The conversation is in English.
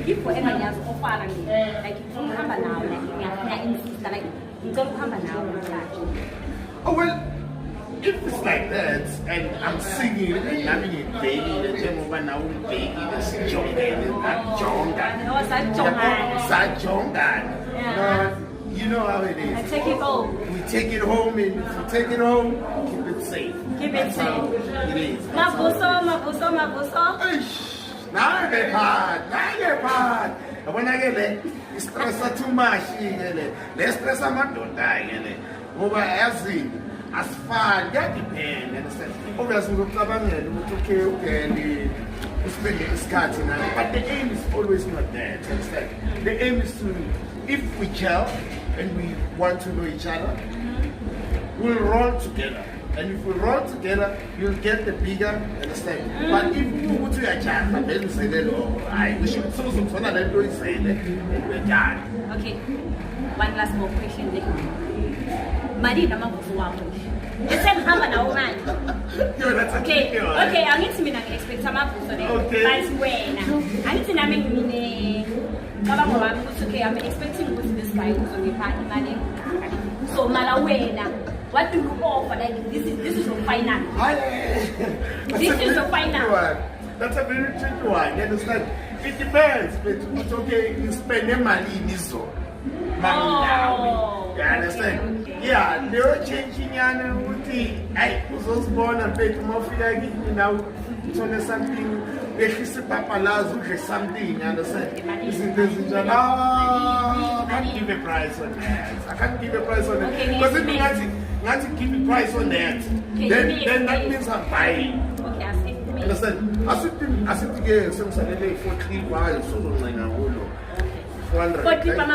if for anyone else offer like you don't have now, like insist like you don't have now. Oh well, if it's like that and I'm singing and having it daily, the gym over now with baby, that's Jongan, that Jongan. Oh, that's Jongan. You know how it is. I take it home. We take it home, and if we take it home, keep it safe. Keep it safe. It is. Mabuso. Now I get hard. And when I get there, you stress too much. Let's stress a man don't die. Over as far that depends. Understand? Obviously, we're okay. Spend this card tonight, but the aim is always not that. Understand? The aim is to, if we gel and we want to know each other, we'll roll together. And if we roll together, you'll get the bigger, understand? But if you go to your child and then say that, oh, we should so some fun and then don't say that, then we're done. Okay, one last more question then. Marina Mabusu. You said have an old man. Yo, that's a okay, I need to mean I expect some Mabusu. Okay. But when I need to okay, I'm expecting with this guy who's on the party money. So Malawena. What do you offer? Like this is your final. This is your final. That's a very tricky one. You understand? It depends. But it's okay. You spend your money in this zone. You understand? Okay. Yeah, they were changing and I was born and paid more for now. It's something. Something, you understand? I can't give a price on that. I can't give a price on that. Because if you not to give a price on that, then that means I'm buying. Okay, I see. Understand? I sit together some Saturday for 3 miles, so don't like a whole 400. For clipper,